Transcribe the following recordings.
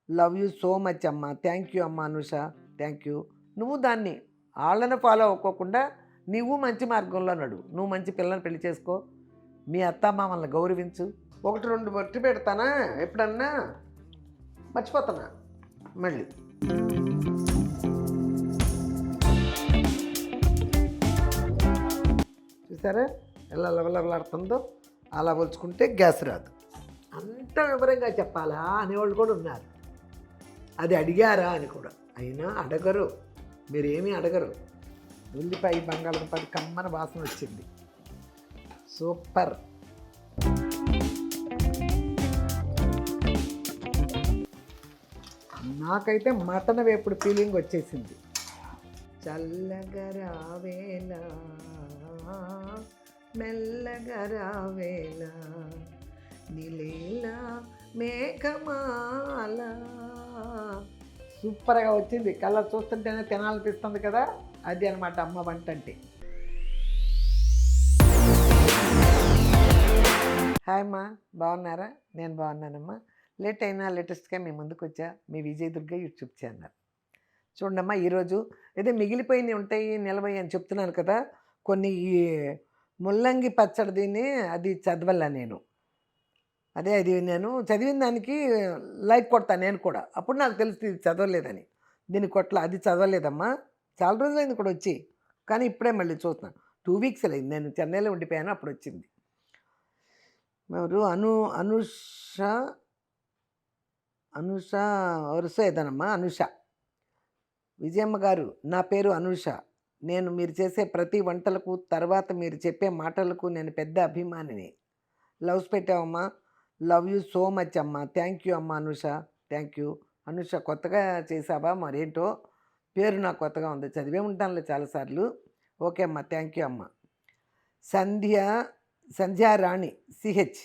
Love you so much అమ్మ. Thank you అమ్మ Anusha. Thank you. నువ్వు దాన్ని వాళ్ళని ఫాలో అవ్వకోకుండా నువ్వు మంచి మార్గంలో నడువు. నువ్వు మంచి పిల్లని పెళ్లి చేసుకో. మీ అత్తమామల్ని గౌరవించు. ఒకటి రెండు బొట్టు పెడతానా ఎప్పుడన్నా మర్చిపోతానా మళ్ళీ. చూసారా ఎలా లవలవలాడుతుందో? అలా పోల్చుకుంటే గ్యాస్ రాదు. అంత వివరంగా చెప్పాలా అనేవాళ్ళు కూడా ఉన్నారు. అది అడిగారా అని కూడా. అయినా అడగరు, మీరేమీ అడగరు. ఉల్లిపాయ బంగాళదుంపది కమ్మన వాసన వచ్చింది. సూపర్. నాకైతే మటన్ వేపుడు ఫీలింగ్ వచ్చేసింది. చల్లగా రావేలా మెల్లగా రావేలా నీలేలా మేఘమాల. సూపర్గా వచ్చింది. కలర్ చూస్తుంటేనే తినాలనిపిస్తుంది కదా. అది అనమాట అమ్మ వంట అంటే. హాయ్ అమ్మా, బాగున్నారా? నేను బాగున్నానమ్మా. లేట్ అయినా లేటెస్ట్గా మీ ముందుకు వచ్చా. మీ విజయ్ దుర్గ యూట్యూబ్ ఛానల్. చూడమ్మా, ఈరోజు ఏదో మిగిలిపోయినవి ఉంటాయి నిలవయి అని చెప్తున్నాను కదా. కొన్ని ఈ ముల్లంగి పచ్చడిని అది చదవల్లా నేను. అది నేను చదివిన దానికి లైక్ కొడతాను నేను కూడా. అప్పుడు నాకు తెలుస్తుంది ఇది చదవలేదని. దీన్ని కొట్ల అది చదవలేదమ్మా. చాలా రోజులైంది కూడా వచ్చి. కానీ ఇప్పుడే మళ్ళీ చూస్తున్నాను. 2 వీక్స్ అయింది. నేను చెన్నైలో ఉండిపోయాను, అప్పుడు వచ్చింది. ఎవరు అనుష అనుష వరుస ఏదనమ్మా అనుష. విజయమ్మ గారు, నా పేరు అనుష. నేను మీరు చేసే ప్రతి వంటలకు తర్వాత మీరు చెప్పే మాటలకు నేను పెద్ద అభిమానిని. లవ్స్ పెట్టావమ్మా. లవ్ యూ సో మచ్ అమ్మ. థ్యాంక్ యూ అమ్మ అనుష. Thank you. అనుష కొత్తగా చేసావా మరేంటో? పేరు నాకు కొత్తగా ఉంది. చదివే ఉంటానులే చాలాసార్లు. ఓకే అమ్మ, థ్యాంక్ యూ అమ్మ. సంధ్యారాణి సిహెచ్.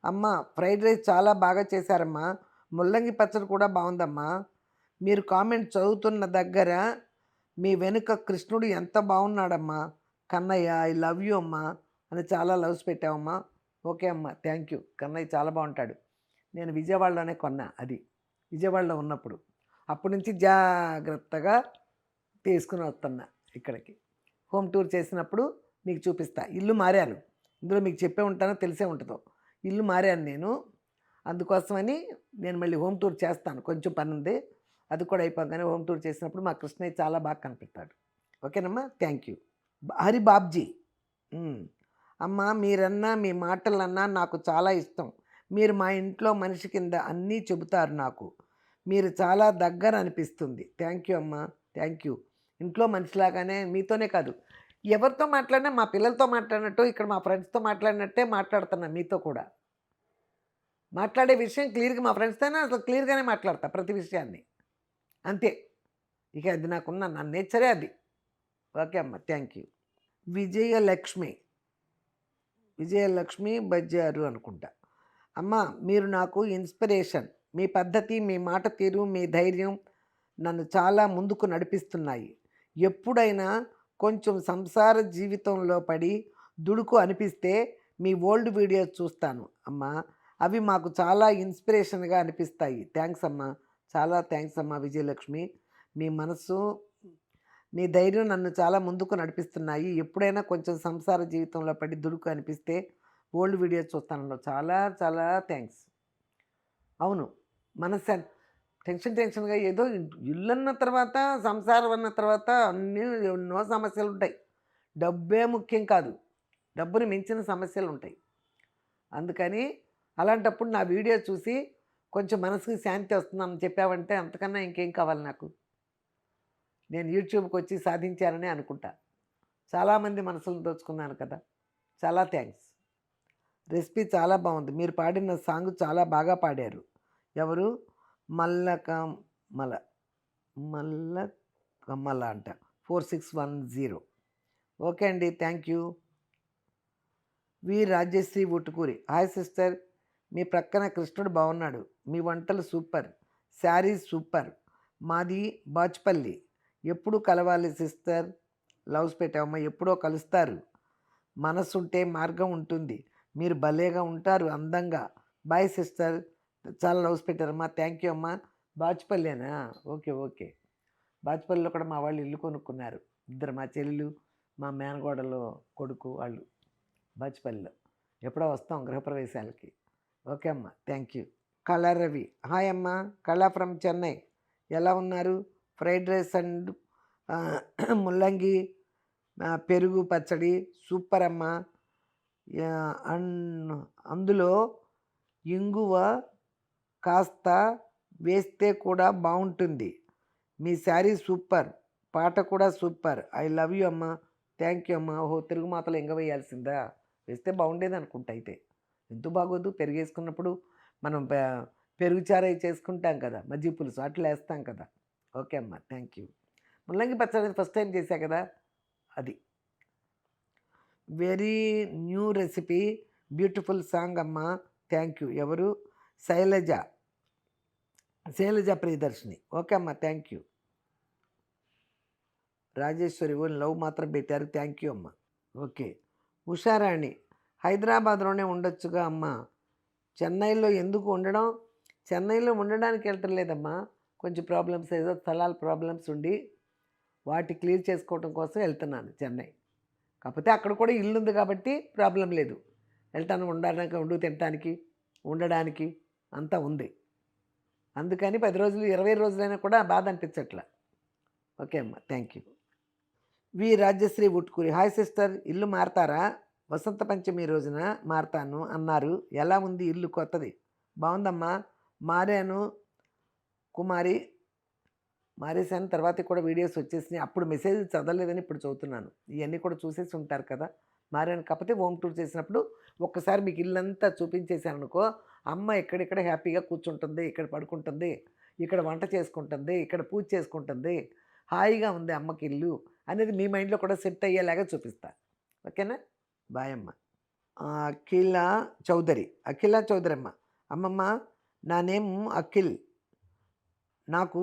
అమ్మ, ఫ్రైడ్ రైస్ చాలా బాగా చేశారమ్మా. ముల్లంగి పచ్చడి కూడా బాగుందమ్మా. మీరు కామెంట్ చదువుతున్న దగ్గర మీ వెనుక కృష్ణుడు ఎంత బాగున్నాడమ్మా. కన్నయ్య ఐ లవ్ యూ అమ్మా అని చాలా లవ్స్ పెట్టావమ్మా. ఓకే అమ్మ, థ్యాంక్ యూ. కన్నయ్య చాలా బాగుంటాడు. నేను విజయవాడలోనే కొన్నా అది, విజయవాడలో ఉన్నప్పుడు. అప్పటి నుంచి జాగ్రత్తగా తీసుకుని వస్తున్నా ఇక్కడికి. హోమ్ టూర్ చేసినప్పుడు మీకు చూపిస్తా. ఇల్లు మారాను, ఇందులో మీకు చెప్పే ఉంటానో తెలిసే ఉంటుందో. ఇల్లు మారాను నేను, అందుకోసమని నేను మళ్ళీ హోమ్ టూర్ చేస్తాను. కొంచెం పని ఉంది, అది కూడా అయిపోగానే హోమ్ టూర్ చేసినప్పుడు మా కృష్ణయ్య చాలా బాగా కనిపెడతాడు. ఓకేనమ్మా, థ్యాంక్ యూ. హరిబాబ్జీ. అమ్మ, మీరన్నా మీ మాటలన్నా నాకు చాలా ఇష్టం. మీరు మా ఇంట్లో మనిషి కింద అన్నీ చెబుతారు నాకు. మీరు చాలా దగ్గర అనిపిస్తుంది. థ్యాంక్ యూ అమ్మా, థ్యాంక్ యూ. ఇంట్లో మనిషిలాగానే మీతోనే కాదు, ఎవరితో మాట్లాడినా మా పిల్లలతో మాట్లాడినట్టు, ఇక్కడ మా ఫ్రెండ్స్తో మాట్లాడినట్టే మాట్లాడుతున్నా. మీతో కూడా మాట్లాడే విషయం క్లియర్గా మా ఫ్రెండ్స్తోనే అసలు క్లియర్గానే మాట్లాడతా ప్రతి విషయాన్ని. అంతే. ఇక అది నాకున్న నా నేచరే అది. ఓకే అమ్మ, థ్యాంక్ యూ. విజయలక్ష్మి బజ్జారు అనుకుంటా. అమ్మ, మీరు నాకు ఇన్స్పిరేషన్. మీ పద్ధతి, మీ మాట తీరు, మీ ధైర్యం నన్ను చాలా ముందుకు నడిపిస్తున్నాయి. ఎప్పుడైనా కొంచెం సంసార జీవితంలో పడి దుడుకు అనిపిస్తే మీ ఓల్డ్ వీడియోస్ చూస్తాను అమ్మా. అవి మాకు చాలా ఇన్స్పిరేషన్గా అనిపిస్తాయి. థ్యాంక్స్ అమ్మా, చాలా థ్యాంక్స్ అమ్మా విజయలక్ష్మి. మీ మనసు, మీ ధైర్యం నన్ను చాలా ముందుకు నడిపిస్తున్నాయి. ఎప్పుడైనా కొంచెం సంసార జీవితంలో పడి దుడుకు అనిపిస్తే ఓల్డ్ వీడియోస్ చూస్తాను. చాలా చాలా థ్యాంక్స్. అవును, మనసు టెన్షన్గా ఏదో ఇల్లు అన్న తర్వాత, సంసారం అన్న తర్వాత అన్నీ ఎన్నో సమస్యలు ఉంటాయి. డబ్బే ముఖ్యం కాదు, డబ్బుని మించిన సమస్యలు ఉంటాయి. అందుకని అలాంటప్పుడు నా వీడియో చూసి కొంచెం మనసుకి శాంతి వస్తుందని చెప్పావంటే అంతకన్నా ఇంకేం కావాలి నాకు. నేను యూట్యూబ్కి వచ్చి సాధించానని అనుకుంటా. చాలామంది మనసులను దోచుకున్నాను కదా. చాలా థ్యాంక్స్. రెసిపీ చాలా బాగుంది. మీరు పాడిన సాంగ్ చాలా బాగా పాడారు. ఎవరు? మల్లకమ్మల అంట 4610. ఓకే అండి, thank you. V Rajashri Uttukuri. Hi sister, మీ ప్రక్కన కృష్ణుడు బాగున్నాడు. మీ వంటలు సూపర్, శారీస్ సూపర్. మాది బాచ్పల్లి. ఎప్పుడు కలవాలి సిస్టర్. లవ్స్ పెట్టావమ్మా. ఎప్పుడో కలుస్తారు. మనసుంటే మార్గం ఉంటుంది. మీరు భలేగా ఉంటారు అందంగా. బాయ్ సిస్టర్, చాలా లవ్స్ పెట్టారమ్మా. థ్యాంక్ యూ అమ్మా. బాచుపల్లేనా? ఓకే. ఓకే. బాచుపల్లిలో కూడా మా వాళ్ళు ఇల్లు కొనుక్కున్నారు. ఇద్దరు మా చెల్లెలు, మా మేనకోడలు కొడుకు వాళ్ళు బాచుపల్లిలో. ఎప్పుడో వస్తాం గృహప్రవేశాలకి. ఓకే అమ్మా. Thank you. కళా రవి. హాయ్ అమ్మా. కళా ఫ్రమ్ చెన్నై. ఎలా ఉన్నారు? ఫ్రైడ్ రైస్ అండ్ ముల్లంగి పెరుగు పచ్చడి సూపర్ అమ్మా. అందులో ఇంగువ కాస్త వేస్తే కూడా బాగుంటుంది. మీ శారీ సూపర్. పాట కూడా సూపర్. ఐ లవ్ యూ అమ్మా. థ్యాంక్ యూ అమ్మా. ఓహో, తిరుగు మాతలో ఎంగ వేయాల్సిందా? వేస్తే బాగుండేది అనుకుంటా అయితే. ఎందుకు బాగోదు? పెరిగేసుకున్నప్పుడు మనం పెరుగు చారు చేసుకుంటాం కదా, మజ్జిగ పులుసు అట్లా వేస్తాం కదా. ఓకే అమ్మా. Thank you. ముల్లంగి పచ్చడి ఫస్ట్ టైం చేశా కదా, అది. Very new recipe, beautiful song అమ్మా. Thank you. ఎవరు? శైలజ. శైలజ ప్రియదర్శిని. ఓకే అమ్మా. Thank you. Rajeswari own love మాత్రం పెట్టారు. థ్యాంక్ యూ అమ్మ. ఓకే. ఉషారాణి. హైదరాబాద్లోనే ఉండొచ్చుగా అమ్మ. చెన్నైలో ఎందుకు ఉండడం? చెన్నైలో ఉండడానికి వెళ్ళటం లేదమ్మా. కొంచెం ప్రాబ్లమ్స్, ఏదో స్థలాల ప్రాబ్లమ్స్ ఉండి వాటి క్లియర్ చేసుకోవడం కోసం వెళ్తున్నాను చెన్నై. కాకపోతే అక్కడ కూడా ఇల్లు ఉంది కాబట్టి ప్రాబ్లం లేదు. వెళ్తాను, ఉండడానికి, తినడానికి, ఉండడానికి అంతా ఉంది. అందుకని 10 రోజులు 20 రోజులైనా కూడా బాధ అనిపించట్లా. ఓకే అమ్మ. Thank you. V Rajyasri Utkuri. Hi sister, ఇల్లు మారతారా? వసంత పంచమి రోజున మారతాను అన్నారు. ఎలా ఉంది ఇల్లు? కొత్తది బాగుందమ్మా. మారాను కుమారి. మారేసాను. తర్వాత కూడా వీడియోస్ వచ్చేసినాయి. అప్పుడు మెసేజ్ చదవలేదని ఇప్పుడు చదువుతున్నాను. ఇవన్నీ కూడా చూసేసి ఉంటారు కదా. మారాను. కాకపోతే హోమ్ టూర్ చేసినప్పుడు ఒక్కసారి మీకు ఇల్లంతా చూపించేసాను అనుకో, అమ్మ ఎక్కడెక్కడ హ్యాపీగా కూర్చుంటుంది, ఇక్కడ పడుకుంటుంది, ఇక్కడ వంట చేసుకుంటుంది, ఇక్కడ పూజ చేసుకుంటుంది, హాయిగా ఉంది అమ్మకి ఇల్లు అనేది మీ మైండ్లో కూడా సెట్ అయ్యేలాగా చూపిస్తా. ఓకేనా? బాయ్ అమ్మ. అఖిల చౌదరి. అఖిల చౌదరి అమ్మ. అమ్మమ్మ, నా నేమ్ అఖిల్. నాకు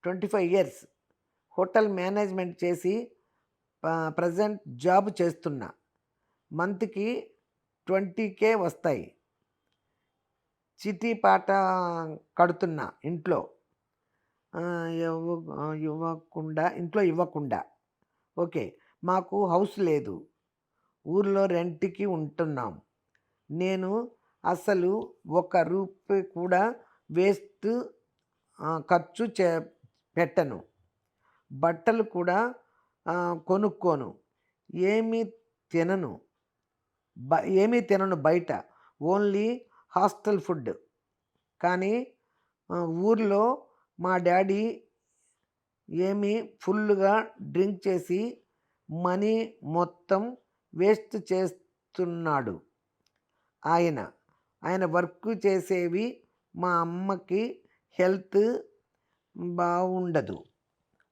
25 ఇయర్స్. హోటల్ మేనేజ్మెంట్ చేసి ప్రజెంట్ జాబ్ చేస్తున్నా. మంత్కి 20K వస్తాయి. చిటీ పాట కడుతున్నా ఇంట్లో ఇవ్వకుండా. ఓకే. మాకు హౌస్ లేదు, ఊర్లో రెంట్కి ఉంటున్నాం. నేను అసలు ₹1 కూడా వేస్ట్ ఖర్చు పెట్టను. బట్టలు కూడా కొనుక్కోను. ఏమీ తినను బయట, ఓన్లీ హాస్టల్ ఫుడ్. కానీ ఊర్లో మా డాడీ ఫుల్గా డ్రింక్ చేసి మనీ మొత్తం వేస్ట్ చేస్తున్నాడు. ఆయన వర్క్ చేసేవి మా అమ్మకి హెల్త్ బాగుండదు.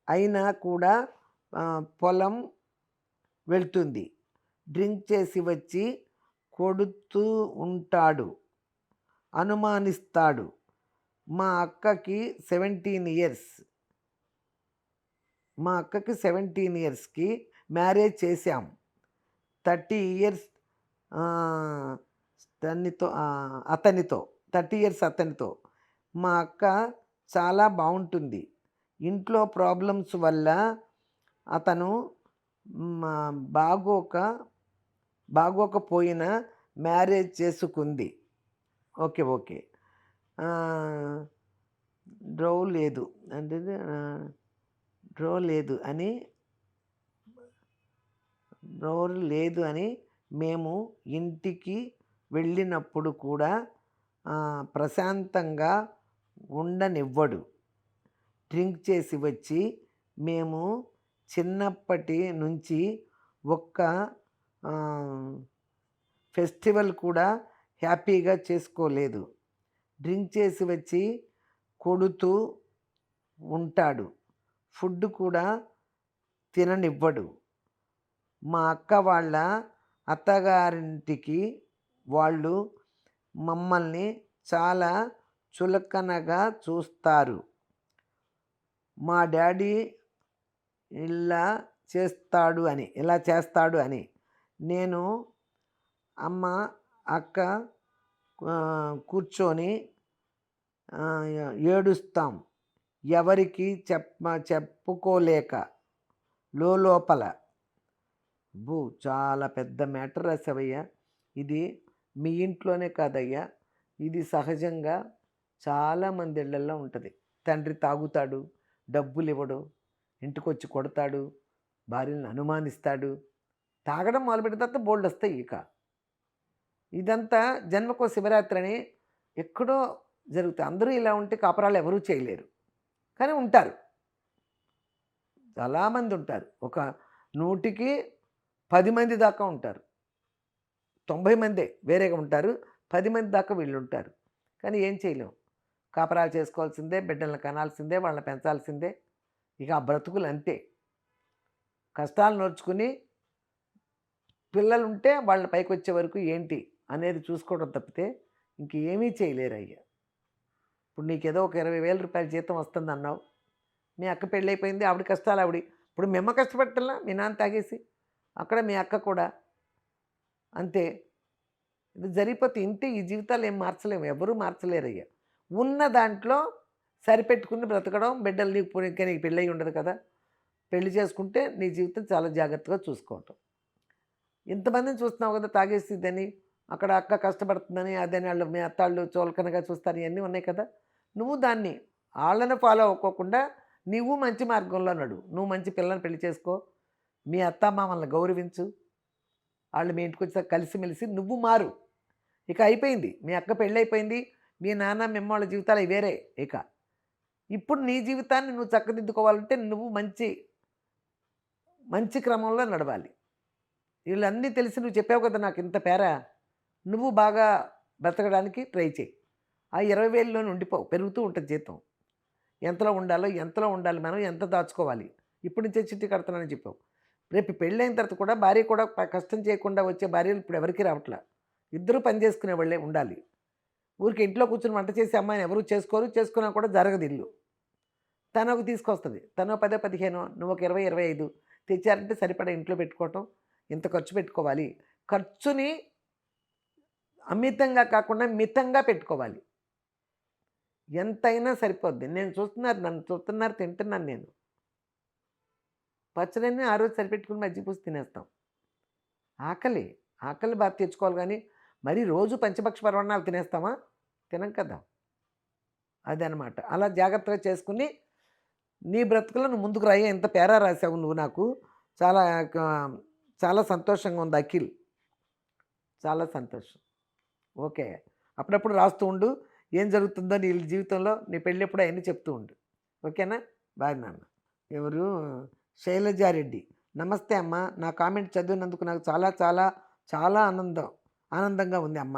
అయినా కూడా పొలం వెళ్తుంది. డ్రింక్ చేసి వచ్చి కొడుతూ ఉంటాడు, అనుమానిస్తాడు. మా అక్కకి 17 ఇయర్స్. మా అక్కకి 17 ఇయర్స్కి మ్యారేజ్ చేశాం. 30 ఇయర్స్ అతనితో 30 ఇయర్స్ అతనితో. మా అక్క చాలా బాగుంటుంది. ఇంట్లో ప్రాబ్లమ్స్ వల్ల అతను బాగోకపోయినా మ్యారేజ్ చేసుకుంది. ఓకే. ఓకే. డ్రో లేదు అంటే లేదు అని మేము ఇంటికి వెళ్ళినప్పుడు కూడా ప్రశాంతంగా ఉండనివ్వడు. డ్రింక్ చేసి వచ్చి మేము చిన్నప్పటి నుంచి ఒక్క ఫెస్టివల్ కూడా హ్యాపీగా చేసుకోలేదు. డ్రింక్ చేసి వచ్చి కొడుతూ ఉంటాడు. ఫుడ్ కూడా తిననివ్వడు. మా అక్క వాళ్ళ అత్తగారింటికి వాళ్ళు మమ్మల్ని చాలా చులకనగా చూస్తారు. మా డాడీ ఇలా చేస్తాడు అని. నేను అక్క కూర్చొని ఏడుస్తాం ఎవరికి చెప్పుకోలేక లోపల. చాలా పెద్ద మ్యాటర్ రాసావయ్యా. ఇది మీ ఇంట్లోనే కాదయ్యా, ఇది సహజంగా చాలామంది ఇళ్లల్లో ఉంటుంది. తండ్రి తాగుతాడు, డబ్బులు ఇవ్వడు, ఇంటికొచ్చి కొడతాడు, భార్యలను అనుమానిస్తాడు. తాగడం మొదలుపెట్టిన తర్వాత బోల్డ్ వస్తాయి. ఇదంతా జన్మకో శివరాత్రి అని ఎక్కడో జరుగుతాయి. అందరూ ఇలా ఉంటే కాపురాలు ఎవరూ చేయలేరు, కానీ ఉంటారు, చాలామంది ఉంటారు. ఒక 100కి 10 మంది దాకా ఉంటారు. 90 మందే వేరేగా ఉంటారు, 10 మంది దాకా వీళ్ళు ఉంటారు. కానీ ఏం చేయలేము, కాపరాలు చేసుకోవాల్సిందే, బిడ్డలను కనాల్సిందే, వాళ్ళని పెంచాల్సిందే. ఇక ఆ బ్రతుకులు అంతే. కష్టాలు నోర్చుకుని పిల్లలుంటే వాళ్ళ పైకి వచ్చే వరకు ఏంటి అనేది చూసుకోవడం తప్పితే ఇంకేమీ చేయలేరు అయ్యా. ఇప్పుడు నీకేదో ఒక 20,000 రూపాయల జీతం వస్తుంది అన్నావు, మీ అక్క పెళ్ళైపోయింది, ఆవిడ కష్టాలు ఆవిడ. ఇప్పుడు మీ అమ్మ కష్టపడటంలా, మీ నాన్న తాగేసి, అక్కడ మీ అక్క కూడా అంతే. ఇది జరిగిపోతే ఇంతే. ఈ జీవితాలు ఏం మార్చలేము, ఎవరూ మార్చలేరయ్యా. ఉన్న దాంట్లో సరిపెట్టుకుని బ్రతకడం. బిడ్డలు నీకు పెళ్ళి అయి ఉండదు కదా, పెళ్లి చేసుకుంటే నీ జీవితం చాలా జాగ్రత్తగా చూసుకోవటం. ఇంతమందిని చూస్తున్నావు కదా, తాగేసిద్దని, అక్కడ అక్క కష్టపడుతుందని, అదని వాళ్ళు మీ అత్తాళ్ళు చోలకనగా చూస్తారు, ఇవన్నీ ఉన్నాయి కదా. నువ్వు దాన్ని వాళ్ళని ఫాలో అవ్వకోకుండా నువ్వు మంచి మార్గంలో నడు. నువ్వు మంచి పిల్లల్ని పెళ్లి చేసుకో, మీ అత్తామామల్ని గౌరవించు, వాళ్ళు మీ ఇంటికి వచ్చి కలిసిమెలిసి నువ్వు మారు. ఇక అయిపోయింది, మీ అక్క పెళ్ళి అయిపోయింది, మీ నాన్న మిమ్మ వాళ్ళ జీవితాలు వేరే. ఇక ఇప్పుడు నీ జీవితాన్ని నువ్వు చక్కదిద్దుకోవాలంటే నువ్వు మంచి క్రమంలో నడవాలి. వీళ్ళన్నీ తెలిసి నువ్వు చెప్పావు కదా నాకు ఇంత పేరా, నువ్వు బాగా బ్రతకడానికి ట్రై చేయి. ఆ 20,000లోనే ఉండిపోవు, పెరుగుతూ ఉంటుంది జీతం. ఎంతలో ఉండాలి, మనం ఎంత దాచుకోవాలి, ఇప్పటి నుంచే చిట్టి కడతానని చెప్పావు. రేపు పెళ్ళైన తర్వాత కూడా భార్య కూడా కష్టం చేయకుండా వచ్చే భార్యలు ఇప్పుడు ఎవరికి రావట్లా. ఇద్దరు పని చేసుకునే వాళ్ళే ఉండాలి. ఊరికి ఇంట్లో కూర్చొని వంట చేసే అమ్మాయిని ఎవరు చేసుకోరు, చేసుకున్నా కూడా జరగదు. ఇల్లు తనకు తీసుకొస్తుంది, తను 10, 15, నువ్వు ఒక 20, 25 తెచ్చారంటే సరిపడా ఇంట్లో పెట్టుకోవటం. ఇంత ఖర్చు పెట్టుకోవాలి, ఖర్చుని అమితంగా కాకుండా మితంగా పెట్టుకోవాలి. ఎంతైనా సరిపోద్ది. నన్ను చూస్తున్నారు, తింటున్నాను నేను. పచ్చడన్నీ ఆ రోజు సరిపెట్టుకుని మజ్జిగ పూసి తినేస్తాం. ఆకలి బాగా తెచ్చుకోవాలి, కానీ మరి రోజు పంచభక్ష పరమాన్నాలు తినేస్తామా? తినం కదా. అదనమాట. అలా జాగ్రత్తగా చేసుకుని నీ బ్రతుకులో నువ్వు ముందుకు రాయి. ఎంత పేరా రాసావు నువ్వు నాకు. చాలా చాలా సంతోషంగా ఉంది అఖిల్, చాలా సంతోషం. ఓకే, అప్పుడప్పుడు రాస్తూ ఉండు, ఏం జరుగుతుందో నీ జీవితంలో, నీ పెళ్ళి ఎప్పుడు అవన్నీ చెప్తూ ఉండు. ఓకేనా? బాయ్ నాన్న. ఎవరు? శైలజారెడ్డి. నమస్తే అమ్మ, నా కామెంట్ చదివినందుకు నాకు చాలా చాలా చాలా ఆనందంగా ఉంది అమ్మ.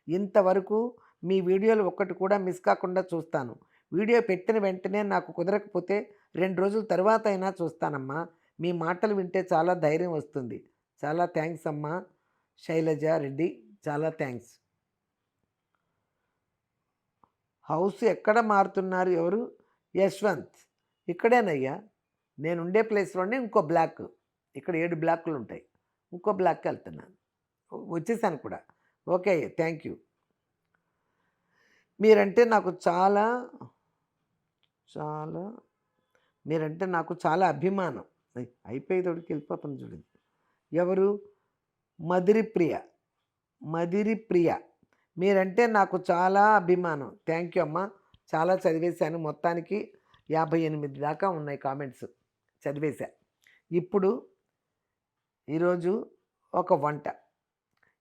ఇంతవరకు మీ వీడియోలు ఒక్కటి కూడా మిస్ కాకుండా చూస్తాను. వీడియో పెట్టిన వెంటనే నాకు కుదరకపోతే 2 రోజుల తర్వాత అయినా చూస్తానమ్మా. మీ మాటలు వింటే చాలా ధైర్యం వస్తుంది. చాలా థ్యాంక్స్ అమ్మా శైలజారెడ్డి, చాలా థ్యాంక్స్. హౌస్ ఎక్కడ మారుతున్నారు? ఎవరు? యశ్వంత్. ఇక్కడేనయ్యా, నేను ఉండే ప్లేస్లోనే ఇంకో బ్లాక్. ఇక్కడ 7 బ్లాకులు ఉంటాయి, ఇంకో బ్లాక్కి వెళ్తున్నాను. వచ్చేసాను కూడా. Okay, thank you. మీరంటే నాకు చాలా అభిమానం. అయిపోయేదోడికి వెళ్ళిపోతాను చూడండి. ఎవరు? మదిరిప్రియ. మీరంటే నాకు చాలా అభిమానం. థ్యాంక్ యూ అమ్మ. చాలా చదివేశాను, మొత్తానికి 58 దాకా ఉన్నాయి కామెంట్స్, చదివేశా. ఇప్పుడు ఈరోజు ఒక వంట,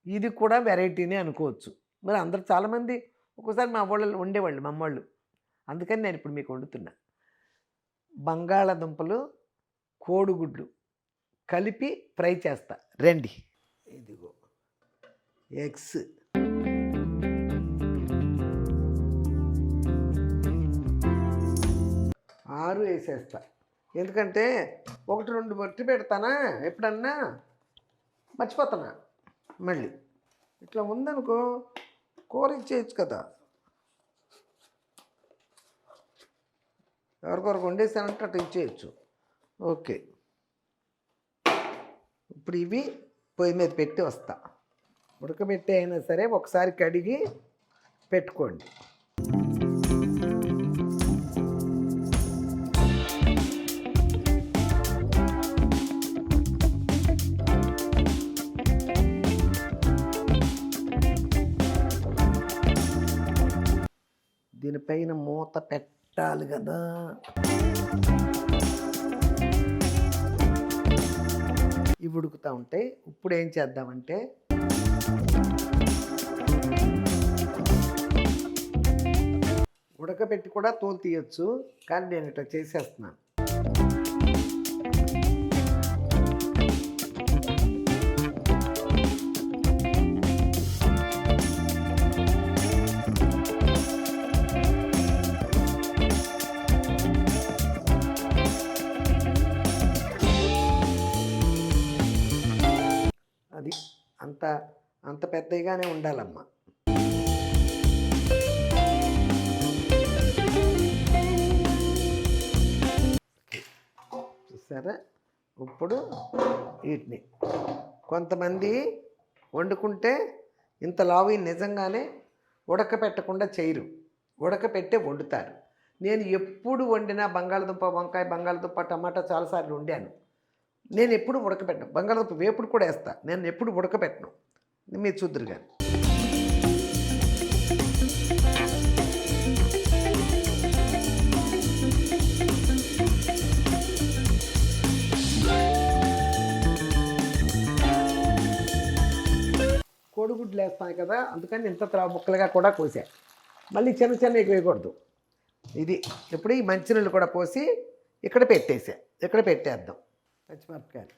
ఇది కూడా వెరైటీనే అనుకోవచ్చు. మరి అందరు చాలామంది ఒక్కోసారి మా వాళ్ళు వండేవాళ్ళు, మా అమ్మవాళ్ళు. అందుకని నేను ఇప్పుడు మీకు వండుతున్నా. బంగాళాదుంపలు, కోడిగుడ్లు కలిపి ఫ్రై చేస్తా, రండి. ఇదిగో ఎగ్స్, 6 వేసేస్తా. ఎందుకంటే 1, 2 బట్టి పెడతానా, ఎప్పుడన్నా మర్చిపోతానా. మళ్ళీ ఇట్లా ఉందనుకో, కూర ఇచ్చేయచ్చు కదా. ఎవరికొరకు వండేసానంటే అట్లా ఇచ్చేయచ్చు. ఓకే, ఇప్పుడు ఇవి పొయ్యి మీద పెట్టి వస్తా. ఉడకబెట్టి అయినా సరే ఒకసారి కడిగి పెట్టుకోండి. దీనిపైన మూత పెట్టాలి కదా. ఇవి ఉడుకుతూ ఉంటాయి. ఇప్పుడు ఏం చేద్దామంటే ఉడకబెట్టి కూడా తోలు తీయచ్చు, కానీ నేను ఇట్లా చేసేస్తున్నాను. అది అంత అంత పెద్దగానే ఉండాలమ్మా. చూసారా? ఇప్పుడు వీటిని కొంతమంది వండుకుంటే ఇంత లావు నిజంగానే ఉడకపెట్టకుండా చేయరు, ఉడకపెట్టే వండుతారు. నేను ఎప్పుడు వండినా బంగాళదుంప వంకాయ, బంగాళదుంప టమాటా చాలాసార్లు వండాను. నేను ఎప్పుడు ఉడకపెట్టను. బంగాళదుంప వేపుడు కూడా వేస్తాను, నేను ఎప్పుడు ఉడకపెట్టను. మీరు చూద్దరు కానీ. కోడిగుడ్లు వేస్తాను కదా, అందుకని ఇంత ముక్కలుగా కూడా కోసా. మళ్ళీ చిన్న చిన్నవి వేయకూడదు. ఇది ఇప్పుడు ఈ మంచినీళ్ళు కూడా పోసి ఇక్కడ పెట్టేద్దాం. పచ్చిమిరపకాయలు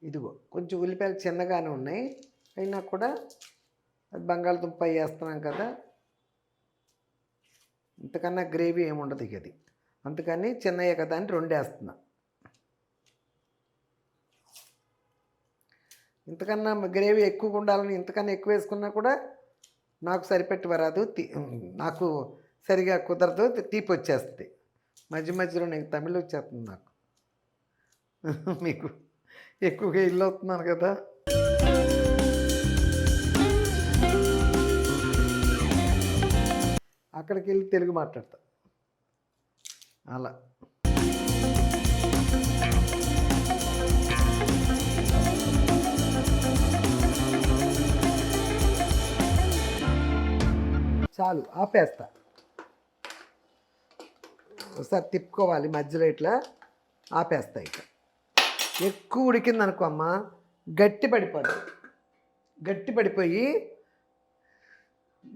ఇదిగో కొంచెం ఉల్లిపాయలు చిన్నగానే ఉన్నాయి, అయినా కూడా అది బంగాళదుంప వేస్తున్నాం కదా, ఇంతకన్నా గ్రేవీ ఏముండదు ఇక అది, అందుకని చిన్నయ్యే కదా అని 2 వేస్తున్నా. ఇంతకన్నా గ్రేవీ ఎక్కువగా ఉండాలని ఇంతకన్నా ఎక్కువ వేసుకున్నా కూడా నాకు సరిపెట్టి వరాదు, నాకు సరిగా కుదరదు, తీపి వచ్చేస్తుంది. మధ్య మధ్యలో నేను తమిళ్ వచ్చేస్తుంది నాకు. మీకు ఎక్కువగా ఇల్లు అవుతున్నాను కదా. అక్కడికి వెళ్ళి తెలుగు మాట్లాడతా అలా. చాలు, ఆపేస్తా. ఒకసారి తిప్పుకోవాలి మధ్యలో, ఇట్లా ఆపేస్తా. ఇక ఎక్కువ ఉడికింది అనుకో అమ్మ, గట్టి పడిపోయి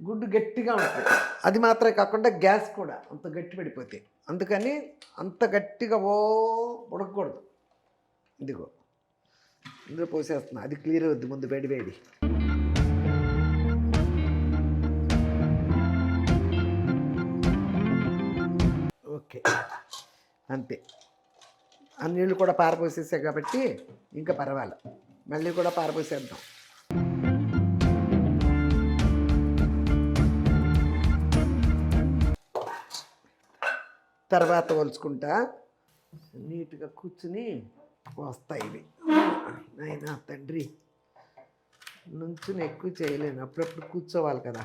గుడ్డు గట్టిగా ఉంటుంది. అది మాత్రమే కాకుండా గ్యాస్ కూడా అంత గట్టి పడిపోతాయి, అందుకని అంత గట్టిగా ఉడకకూడదు. ఇదిగో ఇందులో పోసేస్తున్నా, అది క్లియర్ అవుద్ది ముందు వేడి. ఓకే, అంతే. ఆ నీళ్ళు కూడా పారపోసేసాయి కాబట్టి ఇంకా పర్వాలేదు. మళ్ళీ కూడా పారపోసేద్దాం. తర్వాత ఒలుచుకుంటా నీట్గా కూర్చుని వస్తాయి ఇవి. నాయనా తండ్రి, నుంచుని ఎక్కువ చేయలేను, అప్పుడప్పుడు కూర్చోవాలి కదా.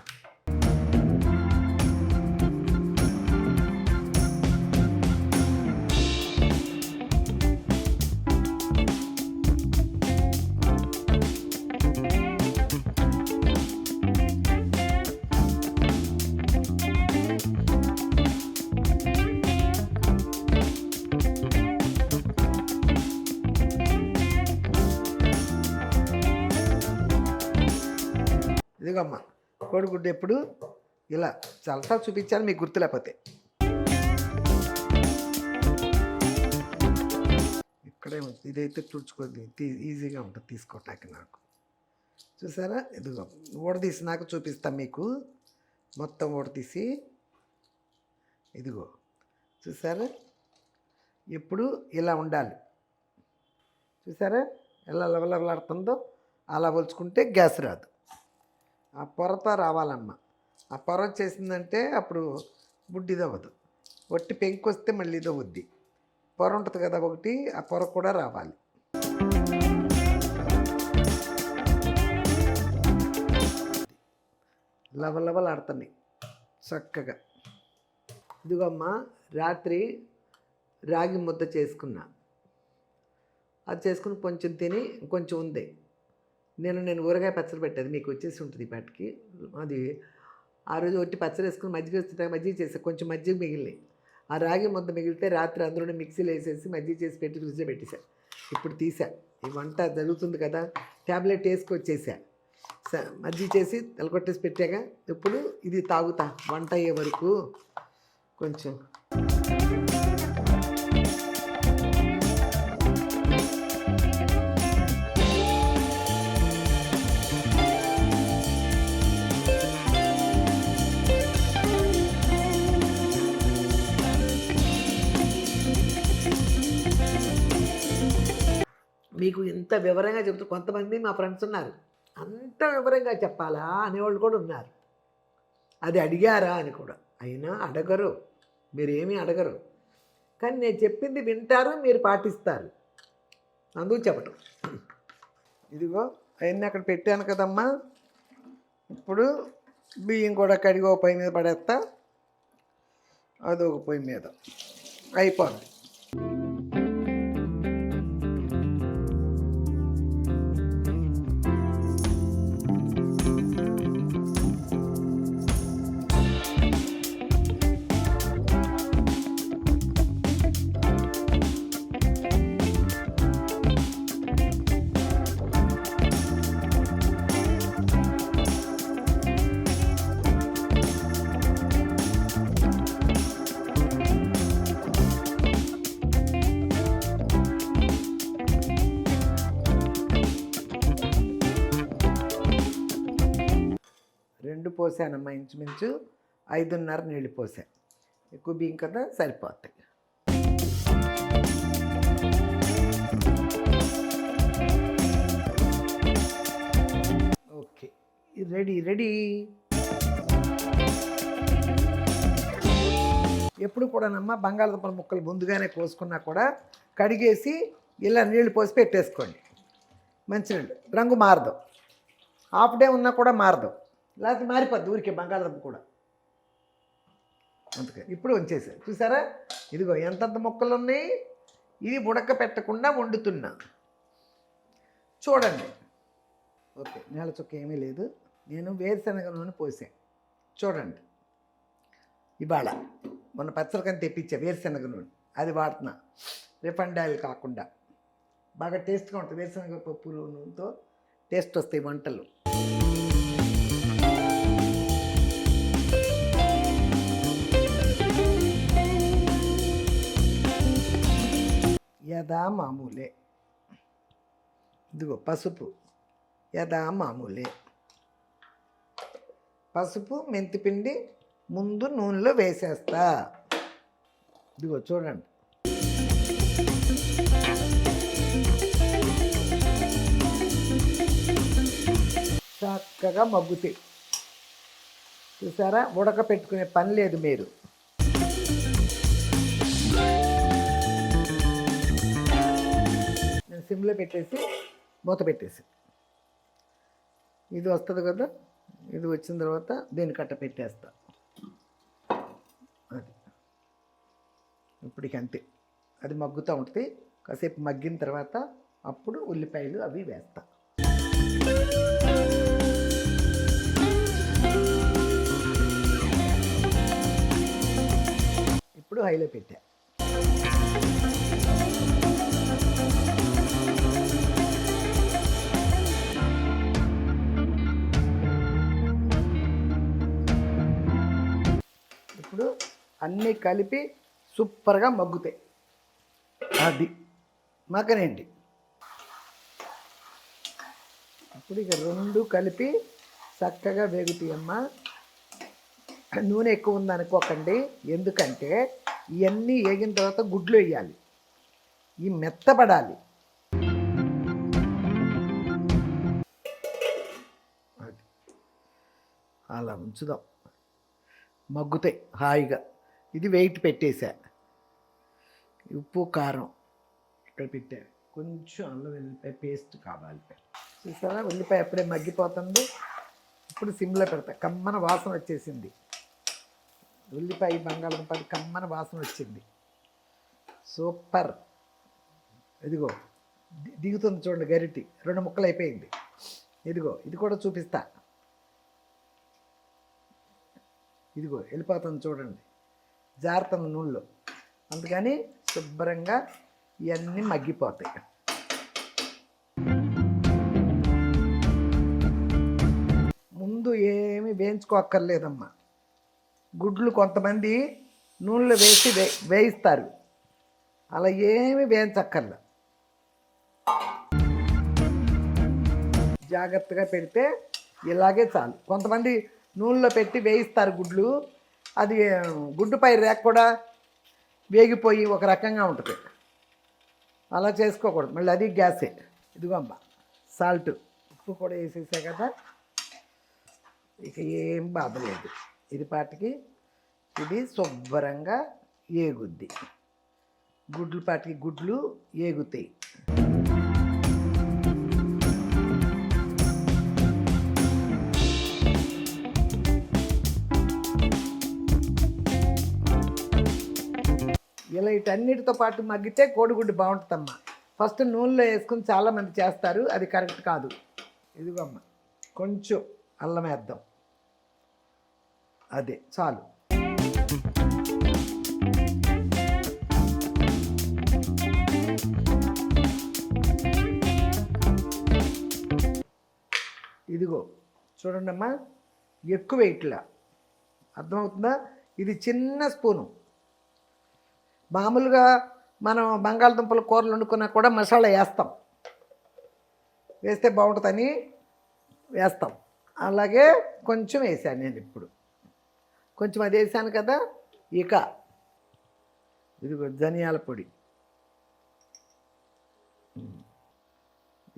ఇదిగమ్మా కోడిగుడ్డు ఎప్పుడు ఇలా చాలాసార్లు చూపించాను, మీకు గుర్తు లేకపోతే. ఇక్కడే ఇదైతే తుడుచుకోండి, ఈజీగా ఉంటుంది తీసుకోవటానికి నాకు. చూసారా? ఇదిగో ఊడదీసి నాకు చూపిస్తాను మీకు, మొత్తం ఊడదీసి. ఇదిగో చూసారా? ఇప్పుడు ఇలా ఉండాలి. చూసారా ఎలా లవలవలాడుతుందో? అలా ఒలుచుకుంటే గ్యాస్ రాదు. ఆ పొరతో రావాలమ్మ. ఆ పొర వచ్చేసిందంటే అప్పుడు బుడ్డిది అవ్వదు. ఒట్టి పెంకు వస్తే మళ్ళీ ఇదో వద్ది. పొర ఉంటుంది కదా ఒకటి, ఆ పొర కూడా రావాలి. లవలవలాడుతున్నాయి చక్కగా. ఇదిగో అమ్మ, రాత్రి రాగి ముద్ద చేసుకున్నా. అది చేసుకుని కొంచెం తిని కొంచెం ఉంది. నేను ఊరగాయ పచ్చడి పెట్టేది మీకు వచ్చేసి ఉంటుంది ఇప్పటికి. అది ఆ రోజు ఒట్టి పచ్చడి వేసుకుని మజ్జిగ వస్తుంటే మజ్జిగ చేసా, కొంచెం మజ్జిగ మిగిలి ఆ రాగి ముద్ద మిగిలితే రాత్రి అందులోనే మిక్సీలో వేసేసి మజ్జిగ చేసి పెట్టి ఫ్రిడ్జ్లో పెట్టేశా. ఇప్పుడు తీసా, ఈ వంట జరుగుతుంది కదా, ట్యాబ్లెట్ వేసుకొచ్చేసా, మజ్జిగ చేసి తెలకొట్టేసి పెట్టాక ఇప్పుడు ఇది తాగుతా వంట అయ్యే వరకు కొంచెం. మీకు ఇంత వివరంగా చెప్తూ కొంతమంది మా ఫ్రెండ్స్ ఉన్నారు, అంత వివరంగా చెప్పాలా అనేవాళ్ళు కూడా ఉన్నారు. అది అడిగారా అని కూడా, అయినా అడగరు, మీరేమీ అడగరు, కానీ నేను చెప్పింది వింటారు, మీరు పాటిస్తారు, అందుకు చెప్పటం. ఇదిగో అవన్నీ అక్కడ పెట్టాను కదమ్మా, ఇప్పుడు బియ్యం కూడా కడిగి ఒక పొయ్యి మీద పడేస్తా, అదొక పొయ్యి మీద అయిపోద్ది. రెండు పోసానమ్మా, ఇంచుమించు 5:30 నీళ్ళు పోసా, ఎక్కువ బియ్యం కదా సరిపోతాయి. Okay, ready ready. ఎప్పుడు కూడానమ్మా బంగాళదుంపల ముక్కలు ముందుగానే కోసుకున్నా కూడా కడిగేసి ఇలా నీళ్ళు పోసి పెట్టేసుకోండి. మంచినీళ్ళు రంగు మారదు, హాఫ్ డే ఉన్నా కూడా మారదు, లేకపోతే మారిపోద్ది ఊరికే బంగాళదుంప కూడా. అందుకే ఇప్పుడు ఉంచేసారు, చూసారా, ఇదిగో ఎంతంత ముక్కలు ఉన్నాయి. ఇది ఉడక పెట్టకుండా వండుతున్నా, చూడండి. ఓకే, నేల చుక్క ఏమీ లేదు, నేను వేరుశనగ నూనె పోసాను, చూడండి. ఇవాళ మొన్న పచ్చడికని తెప్పించా వేరుశనగ నూనె, అది వాడుతున్నా, రిఫైండ్ ఆయిల్ కాకుండా. బాగా టేస్ట్గా ఉంటుంది, వేరుశనగ పప్పు నూనెతో టేస్ట్ వస్తాయి వంటలు. యథా మామూలే. ఇదిగో పసుపు యథా మామూలే, పసుపు మెంతిపిండి ముందు నూనెలో వేసేస్తా. ఇదిగో చూడండి, చక్కగా మగ్గుతాయి, చూసారా, ఉడకపెట్టుకునే పని లేదు మీరు. నేను సిమ్లో పెట్టేసి మూత పెట్టేసి, ఇది వస్తుంది కదా, ఇది వచ్చిన తర్వాత దీన్ని కట్ట పెట్టేస్తా. అది ఇప్పటికి అంతే, అది మగ్గుతూ ఉంటుంది. కాసేపు మగ్గిన తర్వాత అప్పుడు ఉల్లిపాయలు అవి వేస్తా. ఇప్పుడు హైలో పెట్టా. ఇప్పుడు అన్నీ కలిపి సూపర్గా మగ్గుతాయి, అది మగ్గనండి. అప్పుడు ఇక రెండు కలిపి చక్కగా వేగుతాయమ్మా. నూనె ఎక్కువ ఉందనుకోకండి, ఎందుకంటే ఇవన్నీ వేగిన తర్వాత గుడ్లు వేయాలి, ఈ మెత్తపడాలి. అది అలా ఉంచుదాం, మగ్గుతాయి హాయిగా. ఇది వెయిట్ పెట్టేసా, ఉప్పు కారం ఇక్కడ పెట్టా, కొంచెం అల్లం వెల్లిపాయ పేస్ట్ కావాలి. చూసారా, ఉల్లిపాయ ఎప్పుడే మగ్గిపోతుంది. ఇప్పుడు సిమ్లో పెడతా, కమ్మన వాసన వచ్చేసింది, ఉల్లిపాయ బంగాళదుంపది కమ్మన వాసన వచ్చింది, సూపర్. ఇదిగో దిగుతుంది చూడండి, గరిటి 2 ముక్కలు అయిపోయింది. ఇదిగో ఇది కూడా చూపిస్తా. ఇదిగో వెళ్ళిపోతుంది చూడండి, జారుతుంది నూనెలో. అందుకని శుభ్రంగా ఇవన్నీ మగ్గిపోతాయి. ముందు ఏమి వేయించుకోక్కర్లేదమ్మా. గుడ్లు కొంతమంది నూనెలో వేసి వేయిస్తారు, అలా ఏమి వేయించక్కర్లే. జాగ్రత్తగా పెడితే ఇలాగే చాలు. కొంతమంది నూనెలో పెట్టి వేయిస్తారు గుడ్లు, అది గుడ్డుపై రేక కూడా వేగిపోయి ఒక రకంగా ఉంటుంది. అలా చేసుకోకూడదు, మళ్ళీ అది గ్యాసే. ఇదిగో అమ్మ సాల్ట్, ఉప్పు కూడా వేసేసా కదా, ఇక ఏం బాధ లేదు. ఇది పాటికి ఇది శుభ్రంగా ఏగుద్ది, గుడ్లు పాటికి గుడ్లు ఏగుతాయి. ఇలా వీటన్నిటితో పాటు మగ్గితే కోడిగుడ్డు బాగుంటుందమ్మా. ఫస్ట్ నూనెలో వేసుకుని చాలామంది చేస్తారు, అది కరెక్ట్ కాదు. ఇదిగో అమ్మ కొంచెం అల్లం వేద్దాం, అదే చాలు. ఇదిగో చూడండి అమ్మా, ఎక్కువ వేయట్లా, అర్థమవుతుందా? ఇది చిన్న స్పూను. మామూలుగా మనం బంగాళదుంపల కూరలు వండుకున్నా కూడా మసాలా వేస్తాం, వేస్తే బాగుంటుందని వేస్తాం. అలాగే కొంచెం వేసాను నేను ఇప్పుడు, కొంచెం అది వేసాను కదా. ఇక ఇదిగో ధనియాల పొడి,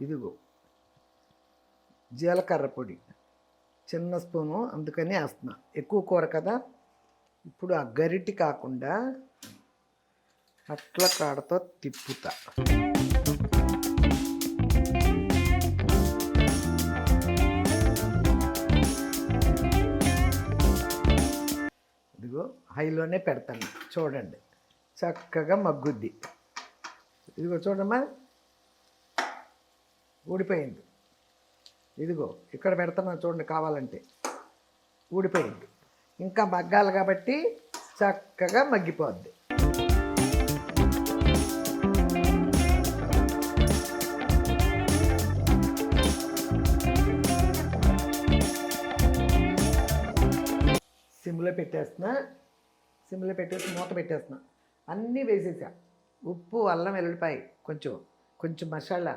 ఇదిగో జీలకర్ర పొడి చిన్న స్పూను, అందుకని వేస్తున్నా, ఎక్కువ కూర కదా. ఇప్పుడు ఆ గరిటి కాకుండా అట్ల కాడతో తిప్పుతా. ఇదిగో హైలోనే పెడతాను చూడండి, చక్కగా మగ్గుద్ది. ఇదిగో చూడమ్మా ఊడిపోయింది. ఇదిగో ఇక్కడ పెడతాను చూడండి, కావాలంటే ఊడిపోయింది. ఇంకా మగ్గాలి కాబట్టి చక్కగా మగ్గిపోద్ది. సిమ్లో పెట్టేస్తున్నా, సిమ్లో పెట్టేసి మూత పెట్టేస్తున్నా. అన్నీ వేసేసా, ఉప్పు, అల్లం వెల్లుల్లిపాయ, కొంచెం కొంచెం మసాలా,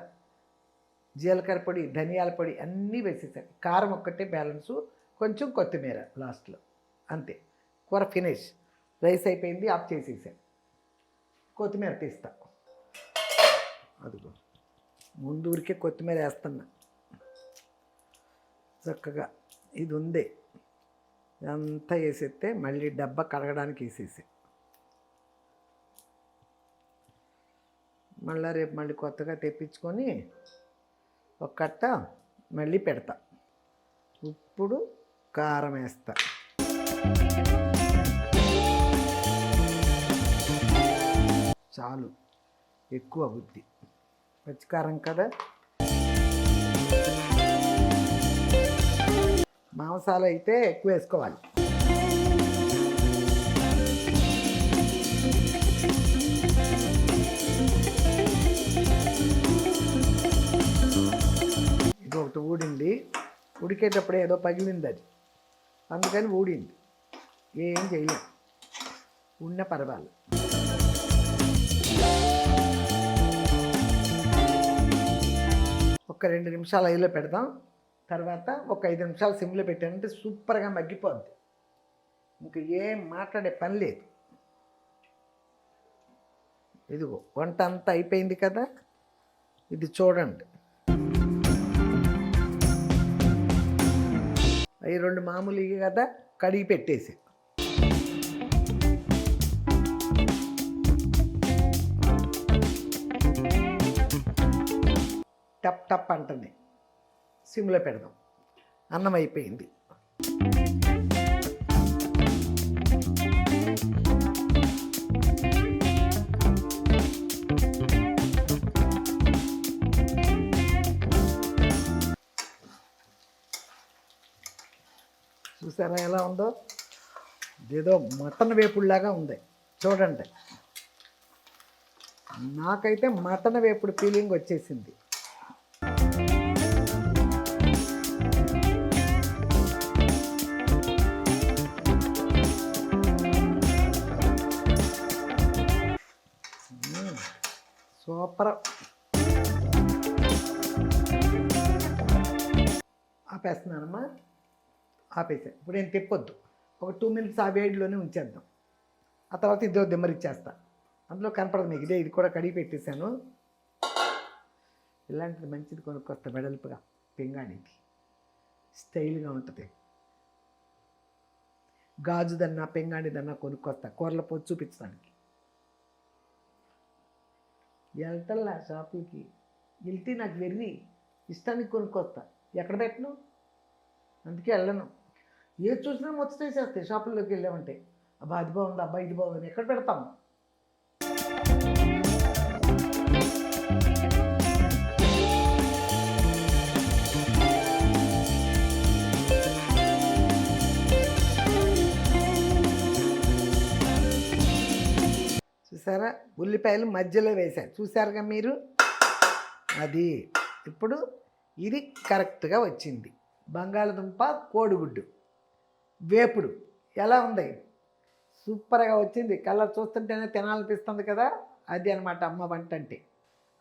జీలకర్ర పొడి, ధనియాల పొడి అన్నీ వేసేసాను. కారం ఒక్కటే బ్యాలెన్సు, కొంచెం కొత్తిమీర లాస్ట్లో, అంతే. కూర ఫినిష్. రైస్ అయిపోయింది, ఆఫ్ చేసేసాను. కొత్తిమీర తీస్తా. అదిగో ముందు ఊరికే కొత్తిమీర వేస్తున్నా చక్కగా. ఇది ఉంది, అంతా వేసేస్తే మళ్ళీ డబ్బా కడగడానికి వేసేసి మళ్ళీ రేపు మళ్ళీ కొత్తగా తెప్పించుకొని ఒక కట్ట మళ్ళీ పెడతా. ఇప్పుడు కారం వేస్తా. చాలు, ఎక్కువ బుద్ధి, పచ్చికారం కదా. మాంసాలు అయితే ఎక్కువ వేసుకోవాలి. ఇది ఒకటి ఊడింది, ఉడికేటప్పుడు ఏదో పగిలింది అది, అందుకని ఊడింది. ఏం చేయలేం, ఉన్న పర్వాలేదు. ఒక 2 నిమిషాలు హైలో పెడదాం, తర్వాత ఒక 5 నిమిషాలు సిమ్లో పెట్టానంటే సూపర్గా మగ్గిపోద్ది. ఇంక ఏం మాట్లాడే పని లేదు. ఇదిగో వంట అంతా అయిపోయింది కదా, ఇది చూడండి. అవి 2 మామూలు ఇవి కదా, కడిగి పెట్టేసి టప్ టప్ అంటుంది. సిమ్లో పెడదాం. అన్నం అయిపోయింది. చూసారా ఎలా ఉందో? ఇదేదో మటన్ వేపుడులాగా ఉంది చూడండి. నాకైతే మటన్ వేపుడు ఫీలింగ్ వచ్చేసింది. సూపర్. ఆపేస్తున్నానమ్మా. ఆపేసా. ఇప్పుడు నేను తిప్పొద్దు. ఒక 2 మినిట్స్ ఆ వేడిలోనే ఉంచేద్దాం. ఆ తర్వాత ఇదో దిమ్మరిచ్చేస్తా. అందులో కనపడదు మీకు. ఇది కూడా కడిగి పెట్టేశాను. ఇలాంటిది మంచిది కొనుక్కొస్తా వెడల్పుగా, పింగాణికి స్టైల్గా ఉంటుంది. గాజుదన్నా పింగాణిదన్నా కొనుక్కొస్తా కూరల పోసి చూపించడానికి. వెళ్తల్లా షాపులకి. వెళ్తే నాకు వెర్రి ఇష్టానికి కొనుక్కొస్తా. ఎక్కడ పెట్టను, అందుకే వెళ్ళను. ఏది చూసినా ముచ్చటేసేస్తాయి షాపుల్లోకి వెళ్ళామంటే. అబ్బా అది బాగుంది, అబ్బా ఇది బాగుంది. ఎక్కడ పెడతాము? చూసారా, ఉల్లిపాయలు మధ్యలో వేశారు. చూసారుగా మీరు. అది ఇప్పుడు ఇది కరెక్ట్గా వచ్చింది. బంగాళదుంప కోడిగుడ్డు వేపుడు ఎలా ఉంది? సూపర్గా వచ్చింది. కలర్ చూస్తుంటేనే తినాలనిపిస్తుంది కదా. అది అనమాట అమ్మ వంట అంటే.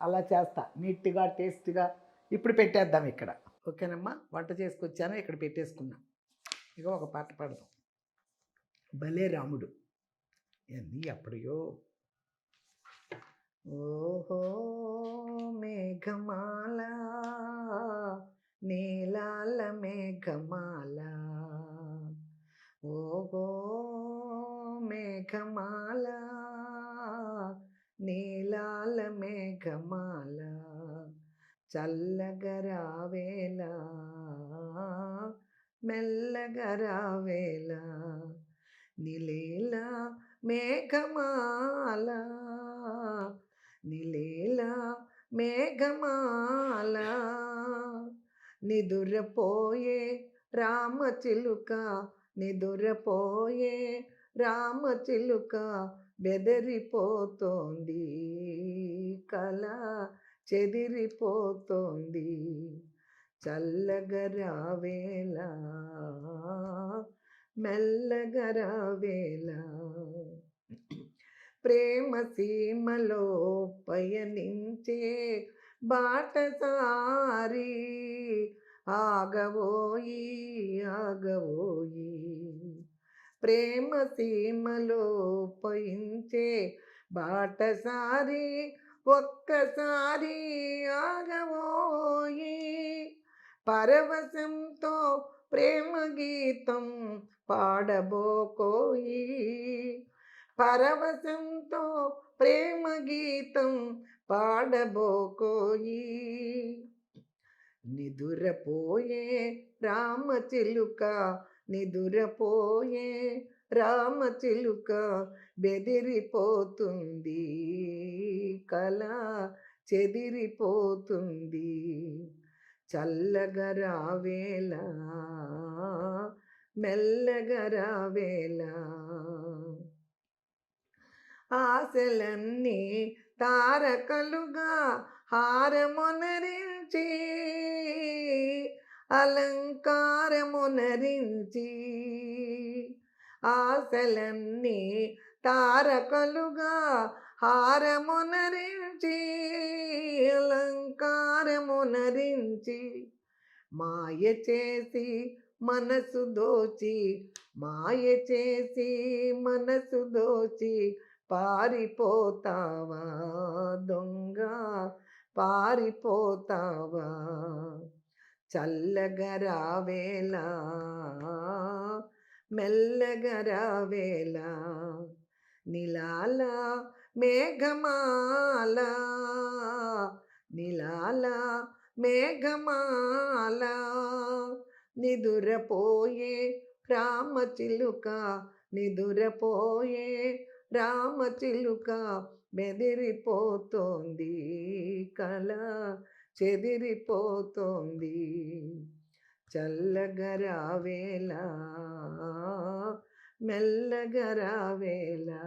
అలా చేస్తా నీట్గా టేస్ట్గా. ఇప్పుడు పెట్టేద్దాం ఇక్కడ. ఓకేనమ్మా, వంట చేసుకొచ్చాను, ఇక్కడ పెట్టేసుకున్నాం. ఇక ఒక పాట పాడదాం. భలే రాముడు ఎన్ని ఎప్పుడో. ఓహో మేఘమాల, నీలాల మేఘమాల, ఓహో మేఘమాల, నీలాల మేఘమాల, చల్లగరావేళ, మెల్లగరావేళ, నిలేలా మేఘమాల, నిలేలా మేఘమాల, నిదురపోయే రామచిలుక, నిదురపోయే రామచిలుక, బెదరిపోతోంది కల చెదిరిపోతోంది, చల్లగరావేళ, మెల్లగరావేళ, ప్రేమ సీమలో పయనించే బాటసారి, ఆగవోయి ఆగవోయి, ప్రేమ సీమలో పయించే బాటసారి, ఒక్కసారి ఆగవోయి, పరవశంతో ప్రేమ గీతం పాడబోకోయి, పరవశంతో ప్రేమ గీతం పాడబోకోయి, నిదురపోయే రామచిలుక, నిదురపోయే రామచిలుక, బెదిరిపోతుంది కల చెదిరిపోతుంది, చల్లగరావేళ, మెల్లగరావేళ, ఆశలన్నీ తారకలుగా హారమునరించి, అలంకారమునరించి, ఆశలన్నీ తారకలుగా హారమునరించి, అలంకారమునరించి, మాయ చేసి మనసు దోచి, మాయ చేసి మనసు దోచి, పారిపోతావా దొంగ, పారిపోతావా, చల్లగరావేళ, మెల్లగరావేళ, నిలాల మేఘమాల, నిలాల మేఘమాల, నిదురపోయే రామచిలుక, నిదురపోయే రామచిలుక, బెదిరిపోతోంది కల చెదిరిపోతోంది, చల్లగరావేళ, మెల్లగా రావేలా.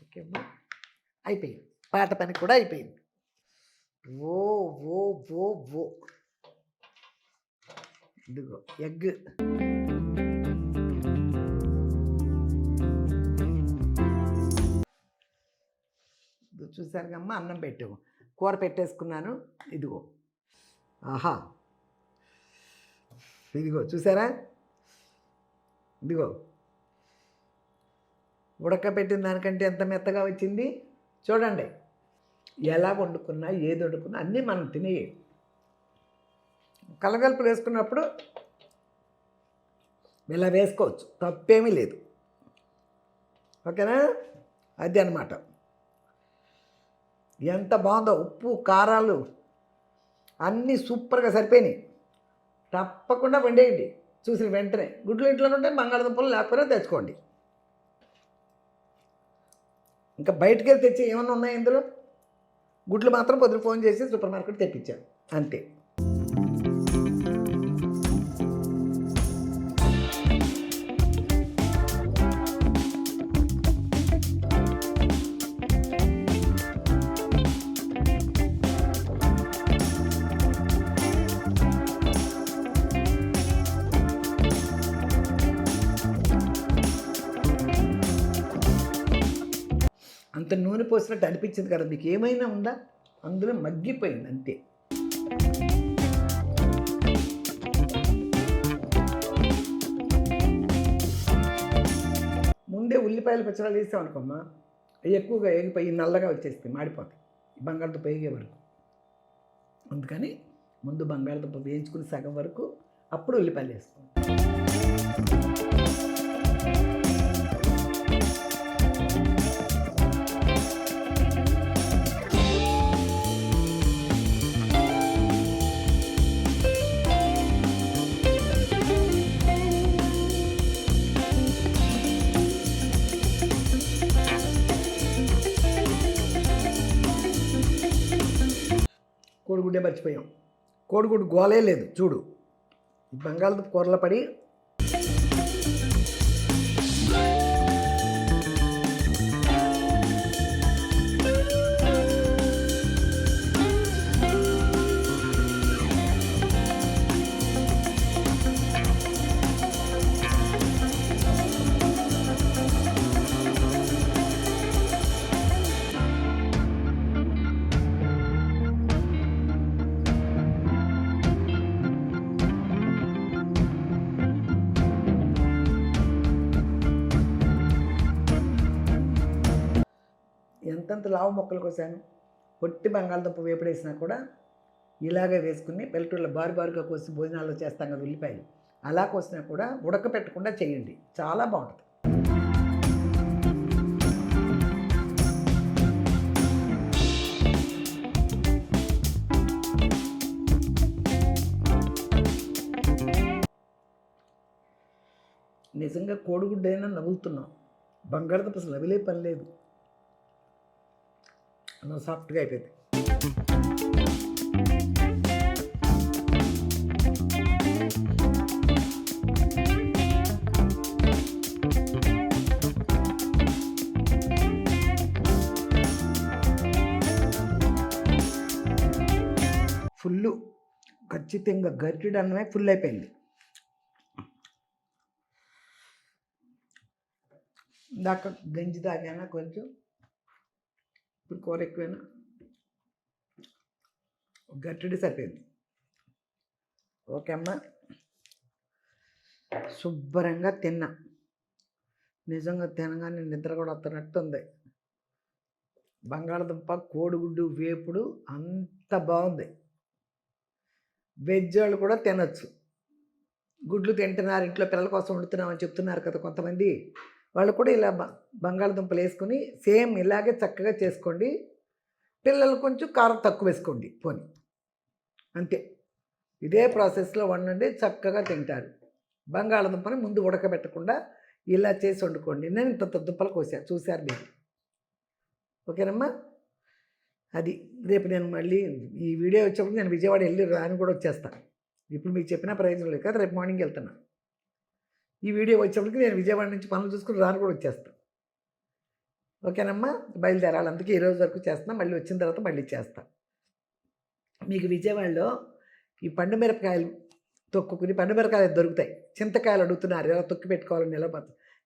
ఓకే అమ్మా, అయిపోయింది. పాట పని కూడా అయిపోయింది. ఓ ఓ ఓ ఓ ఇదిగో ఎగ్. చూసారుగమ్మా, అన్నం పెట్టాము, కూర పెట్టేసుకున్నాను. ఇదిగో, ఆహా, ఇదిగో చూసారా, ఇదిగో ఉడకబెట్టిన దానికంటే ఎంత మెత్తగా వచ్చింది చూడండి. ఎలా వండుకున్నా ఏది వండుకున్నా అన్నీ మనం తినేవి. కలగలుపులు వేసుకున్నప్పుడు ఇలా వేసుకోవచ్చు, తప్పేమీ లేదు. ఓకేనా, అది అన్నమాట. ఎంత బాగుందో, ఉప్పు కారాలు అన్నీ సూపర్గా సరిపోయినాయి. తప్పకుండా వండేయండి చూసిన వెంటనే. గుడ్లు ఇంట్లో ఉంటే బంగాళదుంపలు లేకపోయినా తెచ్చుకోండి. ఇంకా బయటికి వెళ్ళి తెచ్చి ఏమన్నా ఉన్నాయి ఇందులో? గుడ్లు మాత్రం పొద్దున ఫోన్ చేసి సూపర్ మార్కెట్ తెప్పించాను అంతే. అంత నూనె పోసినట్టు అనిపించింది కదా మీకు? ఏమైనా ఉందా? అందులో మగ్గిపోయింది అంతే. ముందే ఉల్లిపాయలు పచ్చడాలు వేసామనుకోమ్మా, అవి ఎక్కువగా వేగిపోయి నల్లగా వచ్చేస్తాయి, మాడిపోతాయి బంగాళదుంప వేగే వరకు. అందుకని ముందు బంగాళదుంప వేయించుకుని సగం వరకు, అప్పుడు ఉల్లిపాయలు వేసుకోండి. కోడిగుడ్డే మర్చిపోయాం. కోడిగుడ్డు గోలే లేదు చూడు. బంగాళదుంప కూరలో పడి ఎంతంత లావు మొక్కలు కోసాను. పొట్టి బంగాళదుంప వేపుడేసినా కూడా ఇలాగే వేసుకుని పల్లెటూళ్ళలో బారుగా కోసి భోజనాల్లో చేస్తాం కదా ఉల్లిపాయలు, అలా కోసినా కూడా ఉడకపెట్టకుండా చేయండి, చాలా బాగుంటుంది. నిజంగా కోడిగుడ్డైనా నవ్వులుతున్నాం, బంగాళదుంప అసలు నవిలే పని లేదు. అన్నం సాఫ్ట్గా అయిపోయింది. ఫుల్లు, ఖచ్చితంగా గరిటెడు అన్నమే ఫుల్ అయిపోయింది. ఇందాక గంజి తాగానా కొంచెం, ఇప్పుడు కూర ఎక్కువైనా గట్టిడి సరిపోయింది. ఓకే అమ్మ, శుభ్రంగా తిన్నా. నిజంగా తినగానే నిద్ర కూడా వస్తున్నట్టు ఉంది. బంగాళదుంప కోడిగుడ్డు వేపుడు అంత బాగుంది. వెజ్ వాళ్ళు కూడా తినచ్చు. గుడ్లు తింటున్నారు, ఇంట్లో పిల్లల కోసం వండుతున్నామని చెప్తున్నారు కదా కొంతమంది, వాళ్ళు కూడా ఇలా బంగాళదుంపలు వేసుకొని సేమ్ ఇలాగే చక్కగా చేసుకోండి. పిల్లలు కొంచెం కారం తక్కువ వేసుకోండి పోనీ, అంతే. ఇదే ప్రాసెస్లో వండండి, చక్కగా తింటారు. బంగాళదుంపని ముందు ఉడకబెట్టకుండా ఇలా చేసి వండుకోండి. నేను ఇంత దుంపలు కోసా, చూశారు మీరు. ఓకేనమ్మా, అది రేపు నేను మళ్ళీ ఈ వీడియో వచ్చేప్పుడు నేను విజయవాడ వెళ్ళి రాని కూడా వచ్చేస్తాను. ఇప్పుడు మీకు చెప్పిన ప్రయోజనం లేదు కదా, రేపు మార్నింగ్ వెళ్తున్నాను. ఈ వీడియో వచ్చేప్పటికి నేను విజయవాడ నుంచి పనులు చూసుకుని రాను కూడా వచ్చేస్తాను. ఓకేనమ్మా, బయలుదేరాలి. అందుకే ఈ రోజు వరకు చేస్తున్నా. మళ్ళీ వచ్చిన తర్వాత మళ్ళీ చేస్తా. మీకు విజయవాడలో ఈ పండు మిరపకాయలు తొక్కుని, పండు మిరపకాయలు దొరుకుతాయి. చింతకాయలు అడుగుతున్నారు, ఎలా తొక్కి పెట్టుకోవాలని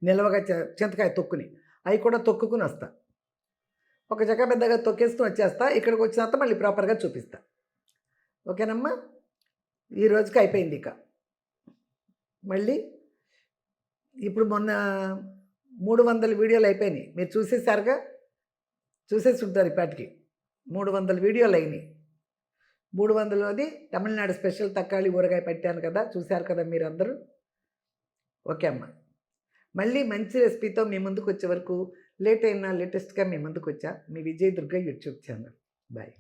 నిలవగా చింతకాయ తొక్కుని, అవి కూడా తొక్కుని వస్తా. ఒక చక్క పెద్దగా తొక్కేసుకుని వచ్చేస్తా. ఇక్కడికి వచ్చిన తర్వాత మళ్ళీ ప్రాపర్గా చూపిస్తా. ఓకేనమ్మా, ఈ రోజుకి అయిపోయింది. ఇక మళ్ళీ ఇప్పుడు మొన్న 300 వీడియోలు అయిపోయినాయి. మీరు చూసేసారుగా, చూసేసి ఉంటారు ఇప్పటికి. 300 వీడియోలు అయినాయి. 300లోది తమిళనాడు స్పెషల్ తక్కాళి ఊరగాయ పెట్టాను కదా, చూశారు కదా మీరందరూ. ఓకే అమ్మ, మళ్ళీ మంచి రెసిపీతో మీ ముందుకు వచ్చే వరకు లేట్ అయినా లేటెస్ట్గా మీ ముందుకు వచ్చా. మీ Vijay Durga YouTube channel. Bye.